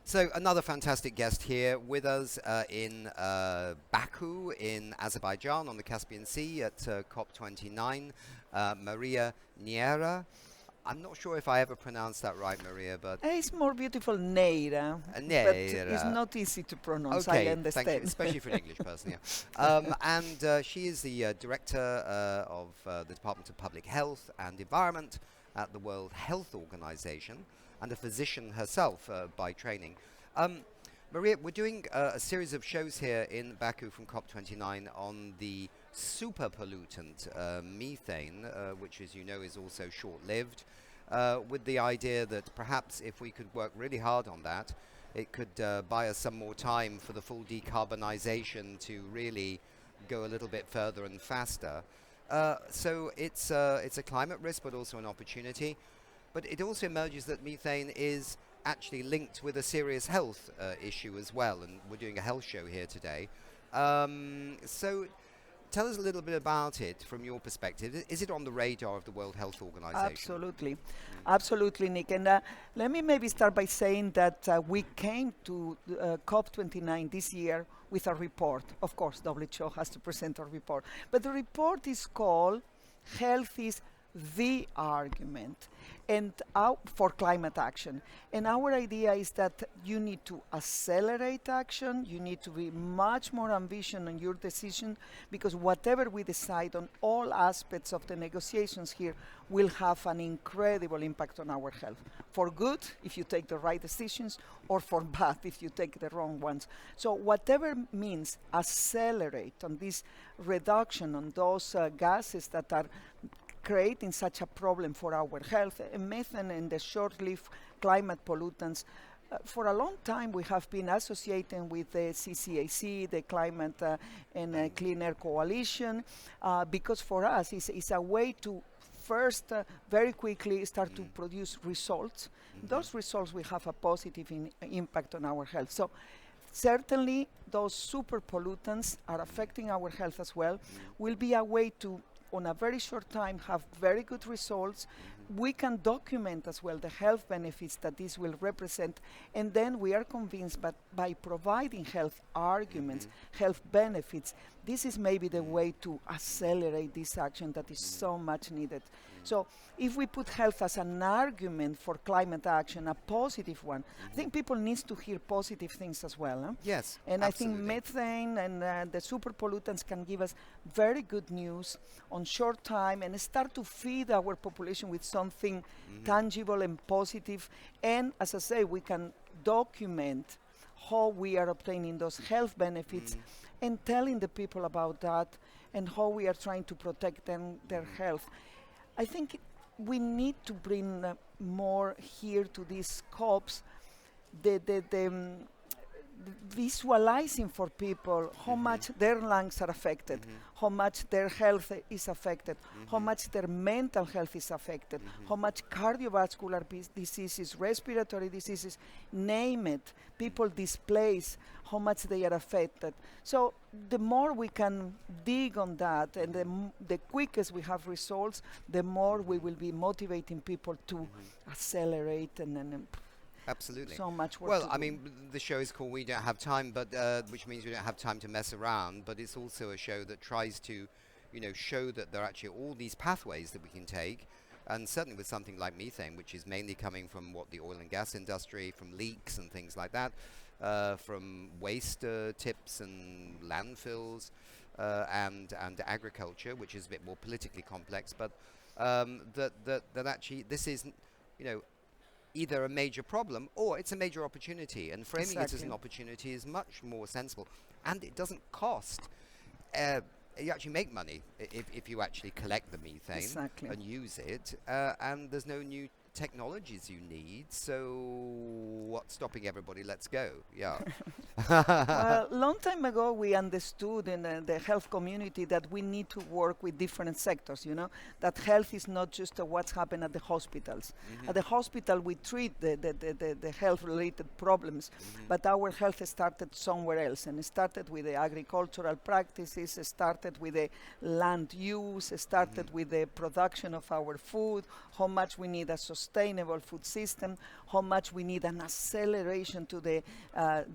So another fantastic guest here with us in Baku in Azerbaijan on the Caspian Sea at COP29, Maria Neira. I'm not sure if I ever pronounced that right, Maria, but It's more beautiful Neira, but it's Neira. not easy to pronounce, I Okay, thank you, understand. especially for an English person, yeah. And she is the director of the Department of Public Health and Environment at the World Health Organization and a physician herself by training. Um, Maria, we're doing a series of shows here in Baku from COP29 on the super pollutant methane, which, as you know, is also short-lived, with the idea that perhaps if we could work really hard on that, it could buy us some more time for the full decarbonization to really go a little bit further and faster. So it's a climate risk, but also an opportunity. But it also emerges that methane is actually linked with a serious health issue as well, and we're doing a health show here today. So tell us a little bit about it from your perspective. Is it on the radar of the World Health Organization? Absolutely. Absolutely, Nick. And let me maybe start by saying that we came to COP29 this year with a report. Of course, WHO has to present a report. But the report is called Health is the Argument and for climate action. And our idea is that you need to accelerate action, you need to be much more ambitious on your decision, because whatever we decide on all aspects of the negotiations here will have an incredible impact on our health. For good, if you take the right decisions, or for bad, if you take the wrong ones. So whatever means accelerate on this reduction on those gases that are creating such a problem for our health, methane and the short-lived climate pollutants. For a long time, we have been associating with the CCAC, the Climate and Clean Air Coalition, because for us, it's a way to first very quickly start to produce results. Those results will have a positive impact on our health. So certainly, those super pollutants are affecting our health as well. Will be a way to, on a very short time, have very good results. We can document as well the health benefits that this will represent, and then we are convinced that by providing health arguments, health benefits, this is maybe the way to accelerate this action that is so much needed. So if we put health as an argument for climate action, a positive one, I think people need to hear positive things as well. Huh? Yes, And absolutely. I think methane and the super pollutants can give us very good news on short time and start to feed our population with something tangible and positive. And as I say, we can document how we are obtaining those health benefits and telling the people about that and how we are trying to protect them, their health. I think we need to bring more here to these COPs, the visualizing for people how much their lungs are affected, how much their health is affected, how much their mental health is affected, how much cardiovascular diseases, respiratory diseases, name it, people displaced, how much they are affected. So the more we can dig on that and the quickest we have results, the more we will be motivating people to accelerate and Absolutely. so much work Well, to I do. mean, the show is called We Don't Have Time, but which means we don't have time to mess around. But it's also a show that tries to, show that there are actually all these pathways that we can take, and certainly with something like methane, which is mainly coming from the oil and gas industry, from leaks and things like that, from waste tips and landfills, and agriculture, which is a bit more politically complex. But that actually this is, you know either a major problem or it's a major opportunity, and framing it as an Exactly. opportunity is much more sensible, and it doesn't cost. You actually make money if you actually collect the methane Exactly. and use it, and there's no new technologies you need, so what's stopping everybody? Let's go. Yeah. Well, long time ago, we understood in the health community that we need to work with different sectors, that health is not just what's happened at the hospitals. At the hospital, we treat the health-related problems, but our health started somewhere else, and it started with the agricultural practices, it started with the land use, it started with the production of our food, how much we need as sustainable food system, how much we need an acceleration to the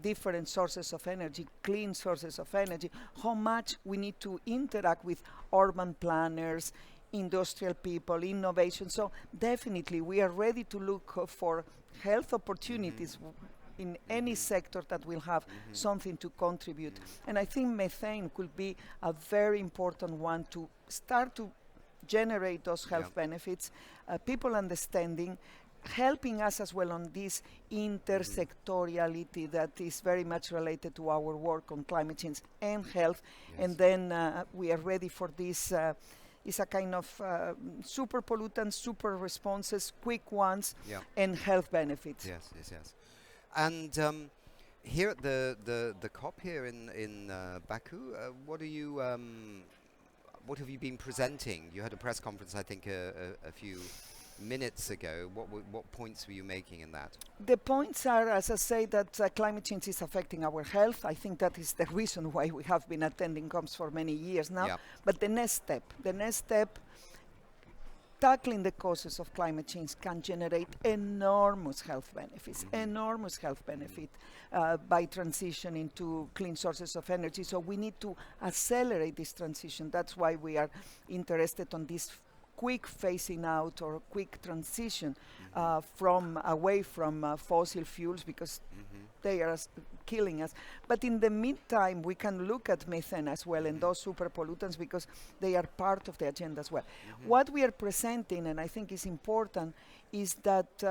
different sources of energy, clean sources of energy, how much we need to interact with urban planners, industrial people, innovation. So definitely we are ready to look for health opportunities in any sector that will have something to contribute. And I think methane could be a very important one to start to generate those health benefits, people understanding, helping us as well on this intersectoriality that is very much related to our work on climate change and health. And then we are ready for this. Is a kind of super pollutants, super responses, quick ones, and health benefits. Yes. And here at the COP here in Baku, what are you? What have you been presenting? You had a press conference, I think, a few minutes ago. What points were you making in that? The points are, as I say, that climate change is affecting our health. I think that is the reason why we have been attending COPs for many years now. But the next step, tackling the causes of climate change can generate enormous health benefits, by transitioning to clean sources of energy. So we need to accelerate this transition. That's why we are interested on this quick phasing out or quick transition from away from fossil fuels, because they are killing us. But in the meantime, we can look at methane as well and those super pollutants, because they are part of the agenda as well. What we are presenting, and I think is important, is that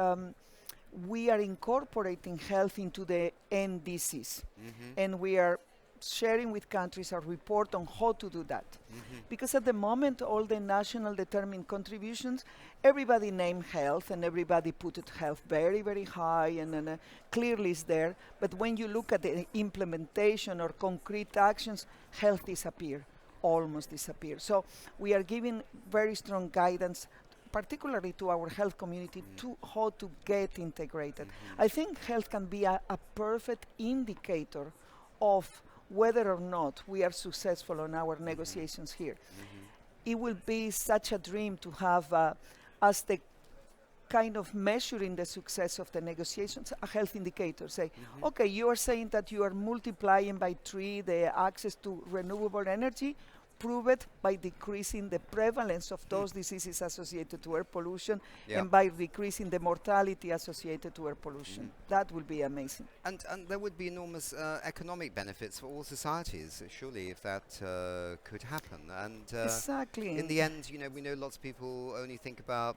we are incorporating health into the NDCs, and we are sharing with countries a report on how to do that. Because at the moment, all the national determined contributions, everybody named health and everybody put it health very, very high and clearly is there. But when you look at the implementation or concrete actions, health almost disappear. So we are giving very strong guidance, particularly to our health community, to how to get integrated. I think health can be a perfect indicator of whether or not we are successful on our negotiations here. It will be such a dream to have, as the kind of measuring the success of the negotiations, a health indicator. Say, okay, you are saying that you are multiplying by 3 the access to renewable energy. Prove it by decreasing the prevalence of those diseases associated to air pollution and by decreasing the mortality associated to air pollution. That will be amazing. And there would be enormous economic benefits for all societies, surely, if that could happen. And exactly. In the end, we know lots of people only think about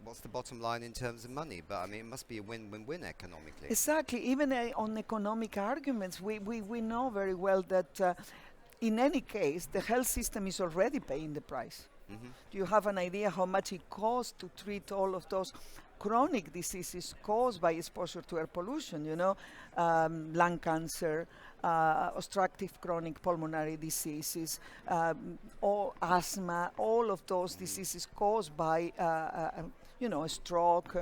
what's the bottom line in terms of money, but I mean, it must be a win-win-win economically. Exactly. Even on economic arguments, we know very well that in any case, the health system is already paying the price. Do you have an idea how much it costs to treat all of those chronic diseases caused by exposure to air pollution? Lung cancer, obstructive chronic pulmonary diseases, or asthma, all of those diseases caused by a stroke.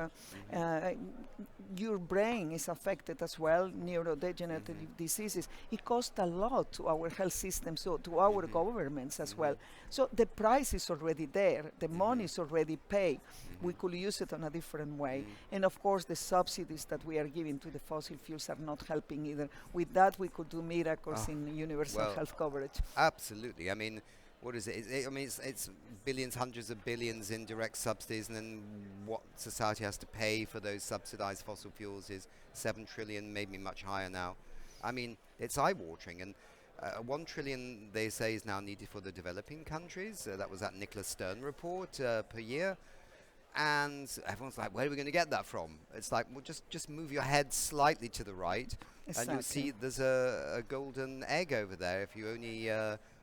Your brain is affected as well, neurodegenerative diseases. It costs a lot to our health system, so to our governments as well. So the price is already there, the money is already paid. We could use it in a different way. And of course, the subsidies that we are giving to the fossil fuels are not helping either. With that, we could do miracles in universal health coverage. Absolutely. I mean, what is it? It's billions, hundreds of billions in direct subsidies, and then what society has to pay for those subsidized fossil fuels is 7 trillion, maybe much higher now. I mean, it's eye-watering, and 1 trillion, they say, is now needed for the developing countries. That was that Nicholas Stern report per year. And everyone's like, where are we going to get that from? It's like, well, just move your head slightly to the right, and you'll see there's a golden egg over there if you only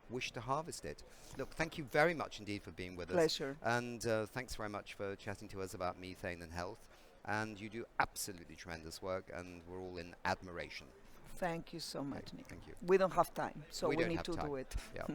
wish to harvest it. Look, thank you very much indeed for being with us. Pleasure. And thanks very much for chatting to us about methane and health. And you do absolutely tremendous work, and we're all in admiration. Thank you so much, Nick. Thank you. We don't have time, so we need have to time. do it. Yeah.